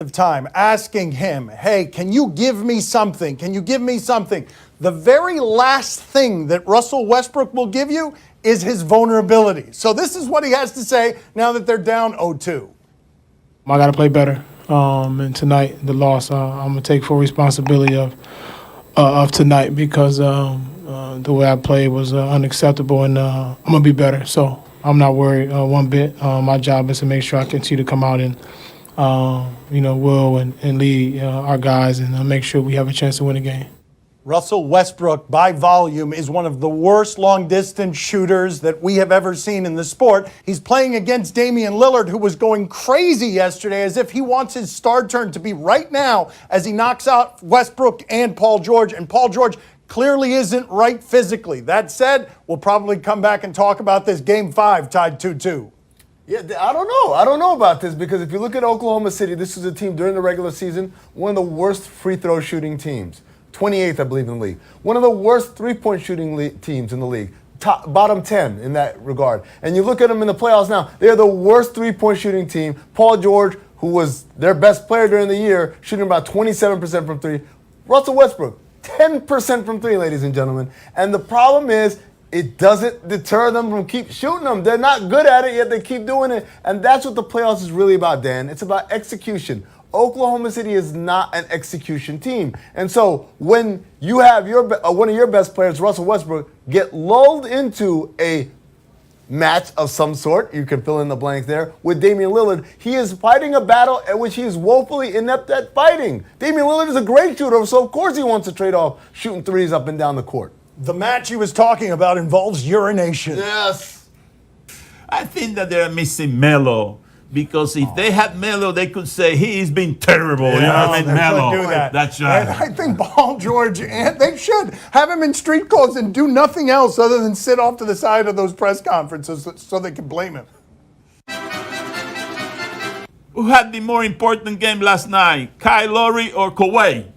of time asking him, hey, can you give me something? Can you give me something? The very last thing that Russell Westbrook will give you is his vulnerability. So this is what he has to say now that they're down 0-2. I got to play better. And tonight, the loss, I'm going to take full responsibility of tonight because the way I played was unacceptable, and I'm going to be better. So I'm not worried one bit. My job is to make sure I continue to come out and, will and lead our guys and make sure we have a chance to win the game. Russell Westbrook, by volume, is one of the worst long-distance shooters that we have ever seen in the sport. He's playing against Damian Lillard, who was going crazy yesterday as if he wants his star turn to be right now as he knocks out Westbrook and Paul George. And Paul George clearly isn't right physically. That said, we'll probably come back and talk about this Game 5 tied 2-2. Yeah, I don't know. I don't know about this because if you look at Oklahoma City, this was a team during the regular season, one of the worst free throw shooting teams. 28th, I believe, in the league. One of the worst three-point shooting teams in the league. Bottom 10 in that regard. And you look at them in the playoffs now, they're the worst three-point shooting team. Paul George, who was their best player during the year, shooting about 27% from three. Russell Westbrook, 10% from three, ladies and gentlemen. And the problem is, it doesn't deter them from keep shooting them. They're not good at it, yet they keep doing it. And that's what the playoffs is really about, Dan. It's about execution. Oklahoma City is not an execution team. And so when you have one of your best players, Russell Westbrook, get lulled into a match of some sort, you can fill in the blank there, with Damian Lillard, he is fighting a battle at which he is woefully inept at fighting. Damian Lillard is a great shooter, so of course he wants to trade off shooting threes up and down the court. The match he was talking about involves urination. Yes. I think that they're missing Melo. Because if they had Melo, they could say he's been terrible. Yeah, you know what I mean? Melo. Do that. That's right. And I think Paul George, and they should have him in street clothes and do nothing else other than sit off to the side of those press conferences so they can blame him. Who had the more important game last night, Lowry or Kawhi?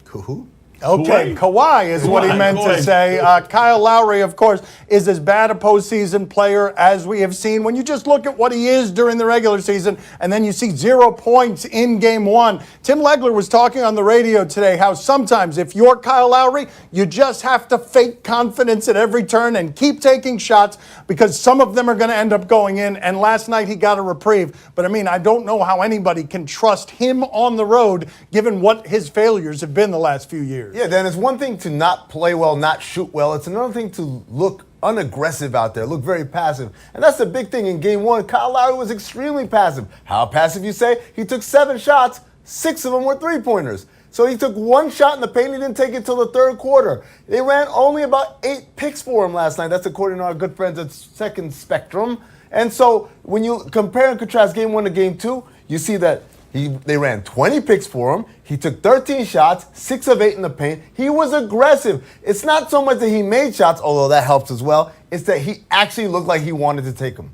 Who? Okay, Kawhi is what he meant to say. Kyle Lowry, of course, is as bad a postseason player as we have seen. When you just look at what he is during the regular season, and then you see 0 points in Game 1. Tim Legler was talking on the radio today how sometimes if you're Kyle Lowry, you just have to fake confidence at every turn and keep taking shots because some of them are going to end up going in. And last night he got a reprieve. But I don't know how anybody can trust him on the road given what his failures have been the last few years. Yeah, Dan, it's one thing to not play well, not shoot well. It's another thing to look unaggressive out there, look very passive. And that's the big thing in Game 1. Kyle Lowry was extremely passive. How passive, you say? He took 7 shots, 6 of them were three-pointers. So he took 1 shot in the paint. He didn't take it till the third quarter. They ran only about 8 picks for him last night. That's according to our good friends at Second Spectrum. And so when you compare and contrast Game 1 to Game 2, you see that they ran 20 picks for him. He took 13 shots, 6 of 8 in the paint. He was aggressive. It's not so much that he made shots, although that helps as well. It's that he actually looked like he wanted to take them.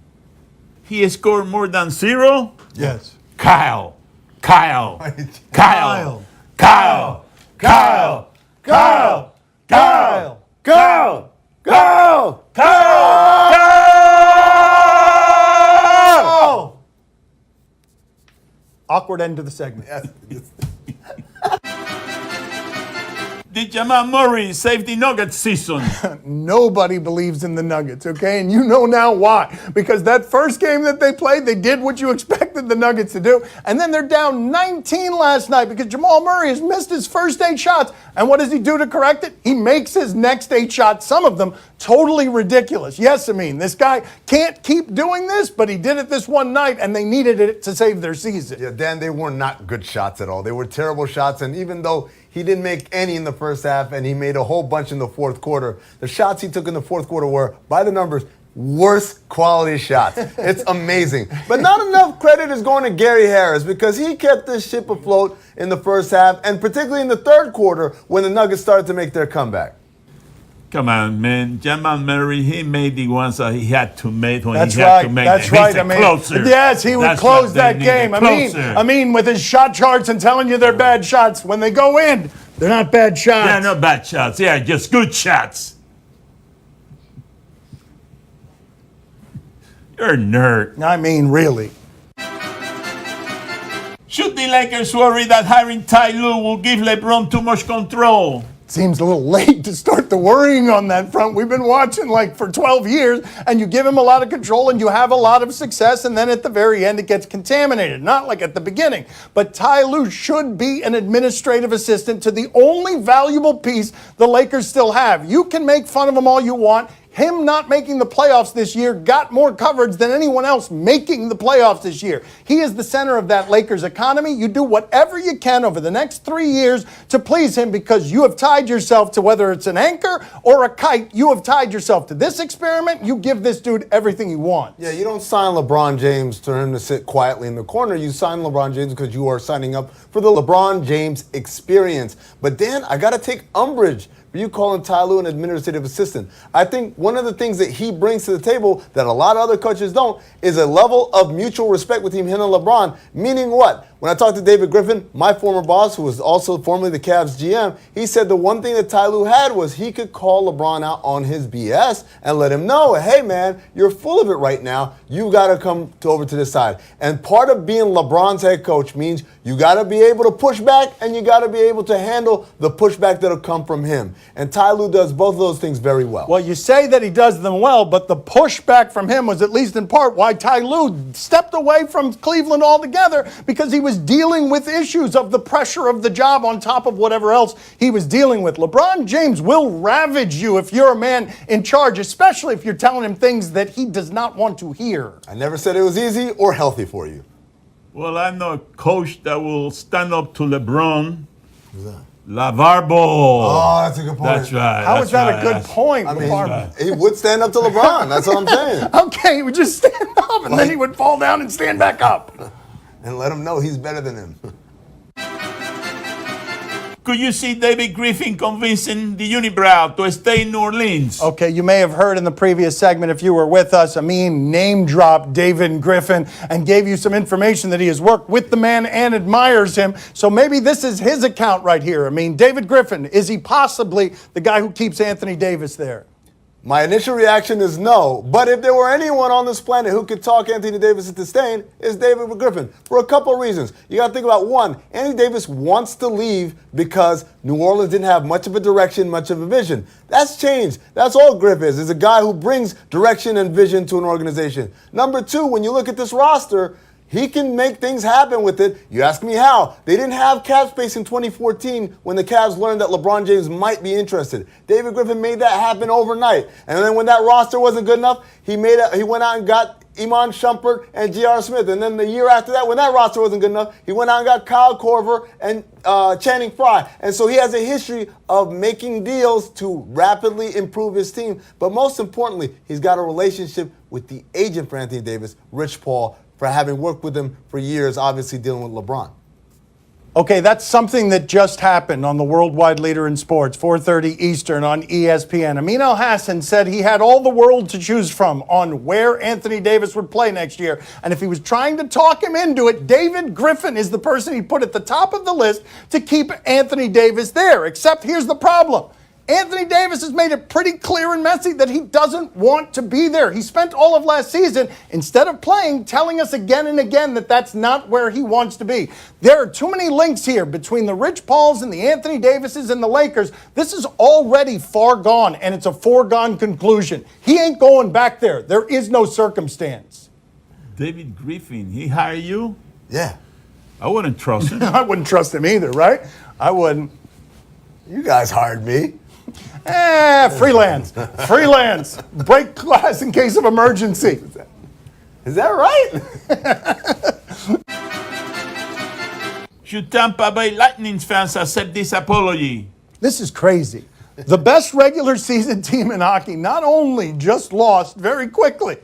He scored more than 0? Yes. Kyle. Kyle. Kyle. Kyle. Kyle. Kyle. Kyle. Kyle. Kyle. Kyle. Awkward end to the segment. Yes. Did Jamal Murray save the Nuggets season? Nobody believes in the Nuggets, okay? And you know now why. Because that first game that they played, they did what you expected the Nuggets to do. And then they're down 19 last night because Jamal Murray has missed his first 8 shots. And what does he do to correct it? He makes his next 8 shots, some of them totally ridiculous. Yes, this guy can't keep doing this, but he did it this one night, and they needed it to save their season. Yeah, Dan, they were not good shots at all. They were terrible shots, and even though he didn't make any in the first half, and he made a whole bunch in the fourth quarter, the shots he took in the fourth quarter were, by the numbers, worst quality shots. It's amazing. But not enough credit is going to Gary Harris because he kept this ship afloat in the first half, and particularly in the third quarter when the Nuggets started to make their comeback. Come on, man. Jamal Murray, he made the ones that he had to make when That's he had right. to make That's them. right. He's a closer. Yes, he would That's close what they that need, game. With his shot charts and telling you they're bad shots. When they go in, they're not bad shots. Yeah, not bad shots. Yeah, just good shots. You're a nerd. Really. Should the Lakers worry that hiring Ty Lue will give LeBron too much control? Seems a little late to start the worrying on that front. We've been watching like for 12 years, and you give him a lot of control and you have a lot of success, and then at the very end it gets contaminated. Not like at the beginning. But Ty Lue should be an administrative assistant to the only valuable piece the Lakers still have. You can make fun of him all you want. Him not making the playoffs this year got more coverage than anyone else making the playoffs this year. He is the center of that Lakers economy. You do whatever you can over the next 3 years to please him because you have tied yourself to, whether it's an anchor or a kite, you have tied yourself to this experiment. You give this dude everything he wants. Yeah, you don't sign LeBron James for him to sit quietly in the corner. You sign LeBron James because you are signing up for the LeBron James experience. But Dan, I got to take umbrage for you calling Ty Lue an administrative assistant. I think one of the things that he brings to the table that a lot of other coaches don't is a level of mutual respect between him and LeBron. Meaning what? When I talked to David Griffin, my former boss, who was also formerly the Cavs GM, he said the one thing that Ty Lue had was he could call LeBron out on his BS and let him know, hey man, you're full of it right now. You got to come over to this side. And part of being LeBron's head coach means you got to be able to push back and you got to be able to handle the pushback that'll come from him. And Ty Lue does both of those things very well. Well, you say that he does them well, but the pushback from him was at least in part why Ty Lue stepped away from Cleveland altogether, because he was dealing with issues of the pressure of the job on top of whatever else he was dealing with. LeBron James will ravage you if you're a man in charge, especially if you're telling him things that he does not want to hear. I never said it was easy or healthy for you. Well, I know a coach that will stand up to LeBron. Who's that? LeVar Ball. Oh, that's a good point. That's right. How that's is that right, a good that's- point? I mean, LeVar? he would stand up to LeBron. That's what I'm saying. Okay, he would just stand up and then he would fall down and stand back up. And let him know he's better than him. Could you see David Griffin convincing the unibrow to stay in New Orleans? Okay, you may have heard in the previous segment, if you were with us, Amin name dropped David Griffin and gave you some information that he has worked with the man and admires him. So maybe this is his account right here. I mean, David Griffin, is he possibly the guy who keeps Anthony Davis there? My initial reaction is no, but if there were anyone on this planet who could talk Anthony Davis into staying, it's David Griffin, for a couple of reasons. You got to think about one, Anthony Davis wants to leave because New Orleans didn't have much of a direction, much of a vision. That's changed. That's all Griff is a guy who brings direction and vision to an organization. Number two, when you look at this roster, he can make things happen with it. You ask me how. They didn't have cap space in 2014 when the Cavs learned that LeBron James might be interested. David Griffin made that happen overnight. And then when that roster wasn't good enough, he went out and got Iman Shumpert and J.R. Smith. And then the year after that, when that roster wasn't good enough, he went out and got Kyle Korver and Channing Frye. And so he has a history of making deals to rapidly improve his team. But most importantly, he's got a relationship with the agent for Anthony Davis, Rich Paul, for having worked with him for years, obviously dealing with LeBron. Okay, that's something that just happened on the worldwide leader in sports, 4:30 Eastern on ESPN. Amin Elhassan said he had all the world to choose from on where Anthony Davis would play next year. And if he was trying to talk him into it, David Griffin is the person he put at the top of the list to keep Anthony Davis there. Except here's the problem. Anthony Davis has made it pretty clear and messy that he doesn't want to be there. He spent all of last season, instead of playing, telling us again and again that that's not where he wants to be. There are too many links here between the Rich Pauls and the Anthony Davises and the Lakers. This is already far gone, and it's a foregone conclusion. He ain't going back there. There is no circumstance. David Griffin, he hired you? Yeah. I wouldn't trust him. I wouldn't trust him either, right? I wouldn't. You guys hired me. Freelance. Freelance. Break glass in case of emergency. Is that right? Should Tampa Bay Lightning fans accept this apology? This is crazy. The best regular season team in hockey not only just lost very quickly,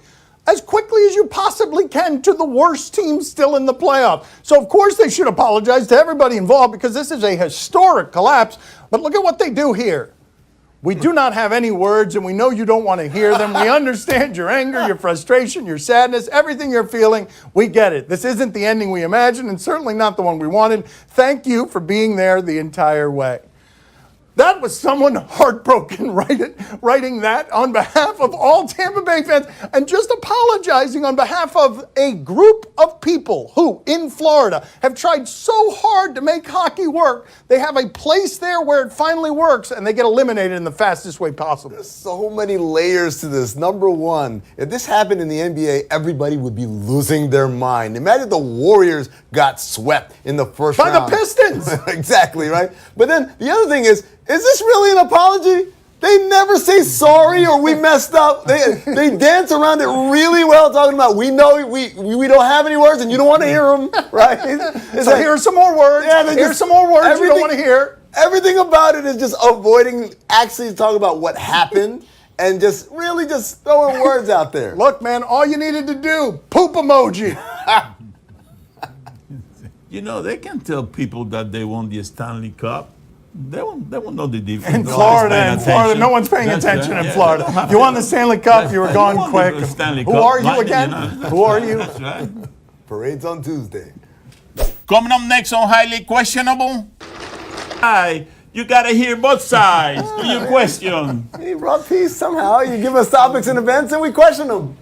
as quickly as you possibly can, to the worst team still in the playoff. So of course they should apologize to everybody involved, because this is a historic collapse. But look at what they do here. We do not have any words, and we know you don't want to hear them. We understand your anger, your frustration, your sadness, everything you're feeling. We get it. This isn't the ending we imagined, and certainly not the one we wanted. Thank you for being there the entire way. That was someone heartbroken writing that on behalf of all Tampa Bay fans and just apologizing on behalf of a group of people who, in Florida, have tried so hard to make hockey work. They have a place there where it finally works, and they get eliminated in the fastest way possible. There's so many layers to this. Number one, if this happened in the NBA, everybody would be losing their mind. Imagine the Warriors got swept in the first By round. the Pistons! Exactly, right? But then the other thing is this really an apology? They never say sorry or we messed up. They dance around it really well, talking about we know we don't have any words and you don't want to hear them, right? It's So here's some more words. Yeah, Here's some more words you don't want to hear. Everything about it is just avoiding actually talking about what happened and just really just throwing words out there. Look, man, all you needed to do, poop emoji. You know, they can tell people that they won the Stanley Cup. They won't know the difference. In No one's Florida, paying no one's paying That's attention right. in Yeah, Florida. they don't have You won to. the Stanley Cup, you were You gone won quick. the Stanley Who Cup. are you Lightning, again? you know. Who are you? That's right. Parade's on Tuesday. Coming up next on Highly Questionable. Hi, you gotta hear both sides to your question. Hey, Rob Peace, somehow you give us topics and events and we question them.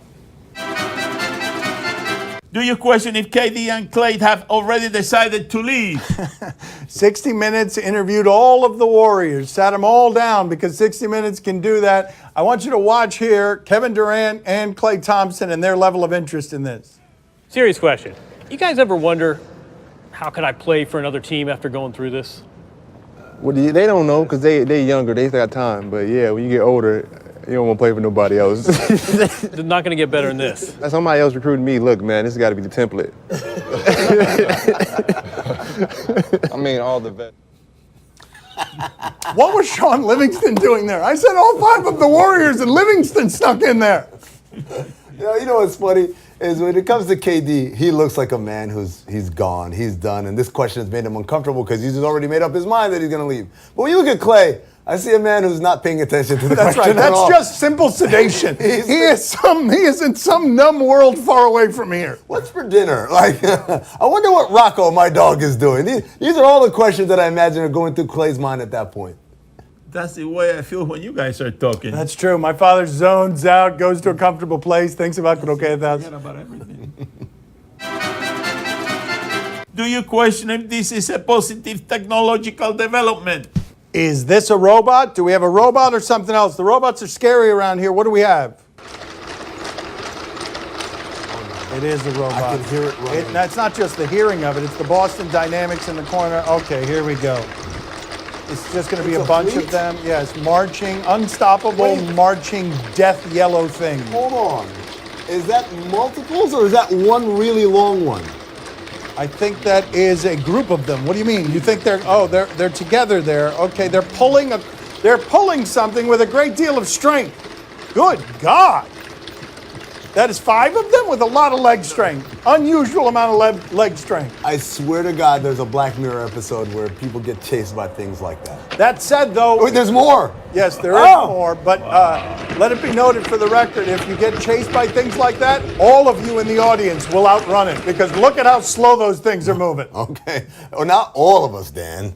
Do you question if KD and Clay have already decided to leave? 60 Minutes interviewed all of the Warriors, sat them all down because 60 Minutes can do that. I want you to watch here Kevin Durant and Klay Thompson and their level of interest in this. Serious question. You guys ever wonder, how could I play for another team after going through this? Well, they don't know because they younger. They still got time. But yeah, when you get older, you don't want to play for nobody else. They're not going to get better than this. Somebody else recruiting me. Look, man, this got to be the template. I mean, all the vets. What was Sean Livingston doing there? I said all 5 of the Warriors and Livingston stuck in there. You know what's funny is when it comes to KD, he looks like a man he's gone, he's done, and this question has made him uncomfortable because he's already made up his mind that he's going to leave. But when you look at Clay, I see a man who's not paying attention to the That's question right. at That's all. just simple sedation. He is in some numb world far away from here. What's for dinner? Like, I wonder what Rocco, my dog, is doing. These are all the questions that I imagine are going through Clay's mind at that point. That's the way I feel when you guys are talking. That's true. My father zones out, goes to a comfortable place, thinks about croquetas. Forget about everything. Do you question if this is a positive technological development? Is this a robot? Do we have a robot or something else? The robots are scary around here. What do we have? It is a robot. I can hear it running. That's not just the hearing of it. It's the Boston Dynamics in the corner. Okay, here we go. It's just going to be It's a a bunch fleet? of them. Yes, marching, unstoppable, Wait. marching, death yellow thing. Hold on. Is that multiples or is that one really long one? I think that is a group of them. What do you mean? You think they're together there? Okay, they're pulling something with a great deal of strength. Good God. That is 5 of them with a lot of leg strength. Unusual amount of leg strength. I swear to God, there's a Black Mirror episode where people get chased by things like that. That said, though, Wait, there's more. yes, there is more, but let it be noted for the record, if you get chased by things like that, all of you in the audience will outrun it, because look at how slow those things are moving. Okay. Well, not all of us, Dan.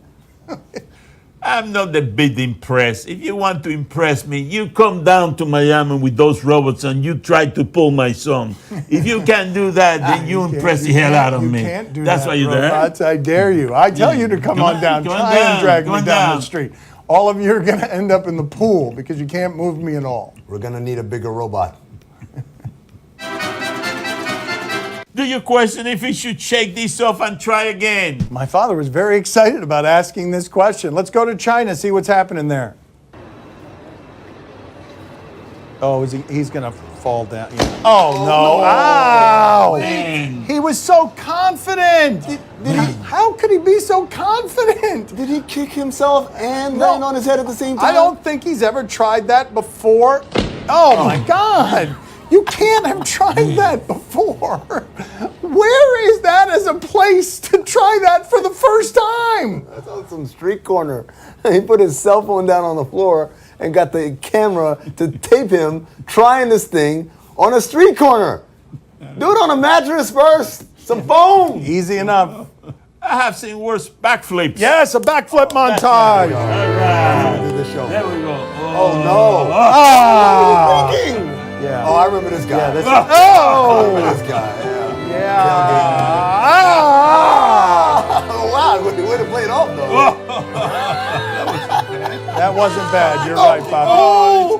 I'm not a bit impressed. If you want to impress me, you come down to Miami with those robots and you try to pull my son. If you can't do that, then you impress the hell out of me. You can't do That's that, why you're there. robots. I dare you. I tell you to come on down. Try and drag me down the street. All of you are going to end up in the pool because you can't move me at all. We're going to need a bigger robot. Do you question if we should shake this off and try again? My father was very excited about asking this question. Let's go to China, see what's happening there. Oh, he's going to fall down. Yeah. Oh, no. Ow! Man. He was so confident. How could he be so confident? Did he kick himself and No. land on his head at the same time? I don't think he's ever tried that before. Oh, my God. You can't have tried that before. Where is that as a place to try that for the first time? That's on some street corner. He put his cell phone down on the floor and got the camera to tape him trying this thing on a street corner. Do it on a mattress first. Some foam. Easy enough. I have seen worse backflips. Yes, a backflip montage. All right. Do the show. There we go. Oh, no. Ah. Thinking. Yeah. Oh, I remember this guy. Yeah, this, I oh. remember this guy. Yeah. Yeah. Ah. Oh, wow. Way to play it off, though. That wasn't bad. You're right, Bobby. Oh.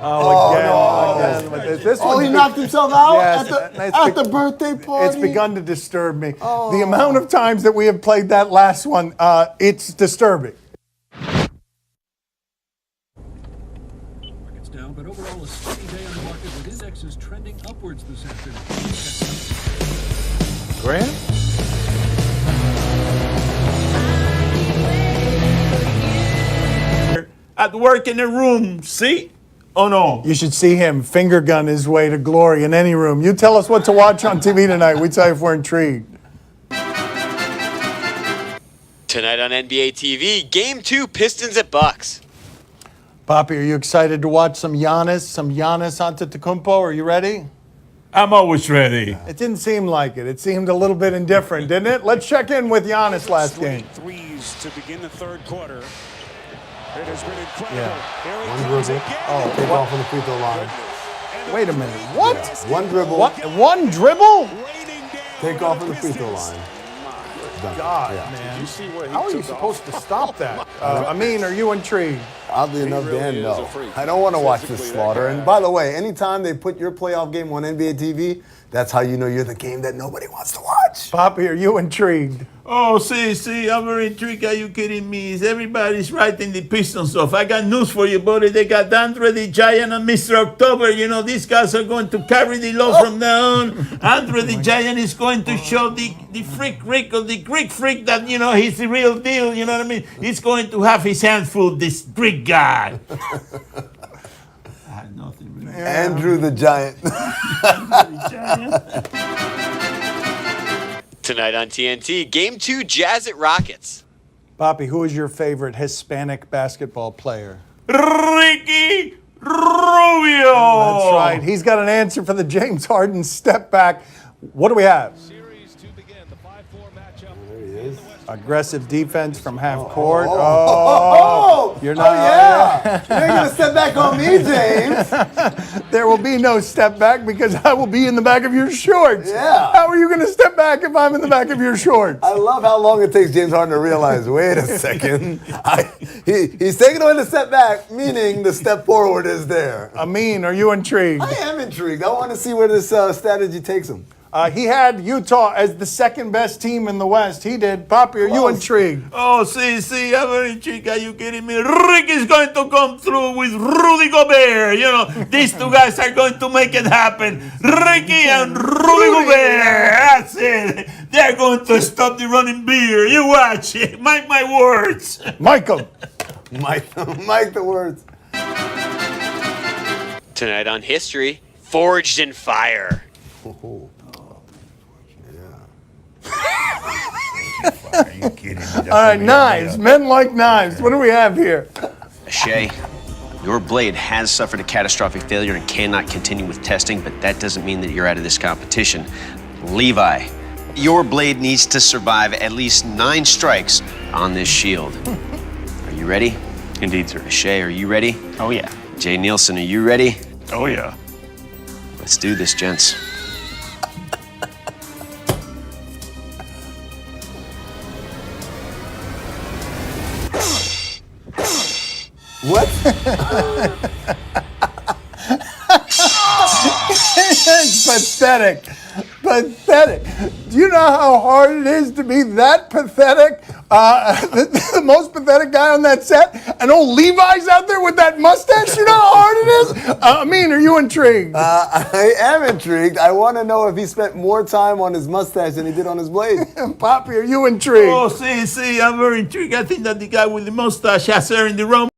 Again with this. This Oh, one's he knocked himself out Yes, at the birthday party. It's begun to disturb me. The amount of times that we have played that last one, it's disturbing. Markets down, but overall a steady day on the market with indexes trending upwards this afternoon. Grant? At work in the room, see? Oh, no. You should see him finger gun his way to glory in any room. You tell us what to watch on TV tonight. We tell you if we're intrigued. Tonight on NBA TV, Game 2, Pistons at Bucks. Poppy, are you excited to watch some Giannis Antetokounmpo? Are you ready? I'm always ready. It didn't seem like it. It seemed a little bit indifferent, didn't it? Let's check in with Giannis last game. Threes to begin the third quarter. It has been incredible. Yeah. Here he One comes dribble. again. Oh, take off on the free throw line. Wait a minute. What? One dribble. What? One dribble? Raining down Take on off the on the free throw Pistons. line. Done. God, Yeah. man. You see where he How are you took off? supposed to stop that? Amin, are you intrigued? Oddly enough, really Dan, is no. a freak. I don't want to watch this Physically, that slaughter. guy. And by the way, anytime they put your playoff game on NBA TV, that's how you know you're the game that nobody wants to watch. Poppy, are you intrigued? Oh, see, I'm very intrigued. Are you kidding me? Everybody's writing the Pistons off. I got news for you, buddy. They got Andre the Giant and Mr. October. You know, these guys are going to carry the load from now on. Andre the Giant is going to show the freak Rick or the Greek freak that, you know, he's the real deal. You know what I mean? He's going to have his hand full, this Greek guy. I had nothing really. Andrew the Giant. Tonight on TNT, Game 2, Jazz at Rockets. Poppy, who is your favorite Hispanic basketball player? Ricky Rubio. That's right. He's got an answer for the James Harden step back. What do we have? Series to begin, the 5-4 matchup. There he is. Aggressive defense from half court. Oh, you're not. yeah. You ain't going to step back on me, James. There will be no step back because I will be in the back of your shorts. Yeah. How are you going to step back if I'm in the back of your shorts? I love how long it takes James Harden to realize, wait a second. He's taking away the step back, meaning the step forward is there. Amin, are you intrigued? I am intrigued. I want to see where this strategy takes him. He had Utah as the second best team in the West. He did. Poppy, are you Close. intrigued? Oh, see, I'm very intrigued. Are you kidding me? Rick is going to come through with Rudy Gobert. You know, these two guys are going to make it happen. Ricky and Rudy Gobert. That's it. They're going to stop the running beer. You watch it. Mark my words. Michael. Mike the words. Tonight on History, Forged in Fire. Oh. Are you kidding me? All right, knives. Men like knives. What do we have here? Shay, your blade has suffered a catastrophic failure and cannot continue with testing, but that doesn't mean that you're out of this competition. Levi, your blade needs to survive at least 9 strikes on this shield. Are you ready? Indeed, sir. Shay, are you ready? Oh, yeah. Jay Nielsen, are you ready? Oh, yeah. Let's do this, gents. What? Pathetic. Pathetic. Do you know how hard it is to be that pathetic? The most pathetic guy on that set? And old Levi's out there with that mustache? You know how hard it is? Amin, are you intrigued? I am intrigued. I want to know if he spent more time on his mustache than he did on his blade. Poppy, are you intrigued? Oh, see, I'm very intrigued. I think that the guy with the mustache has her in the wrong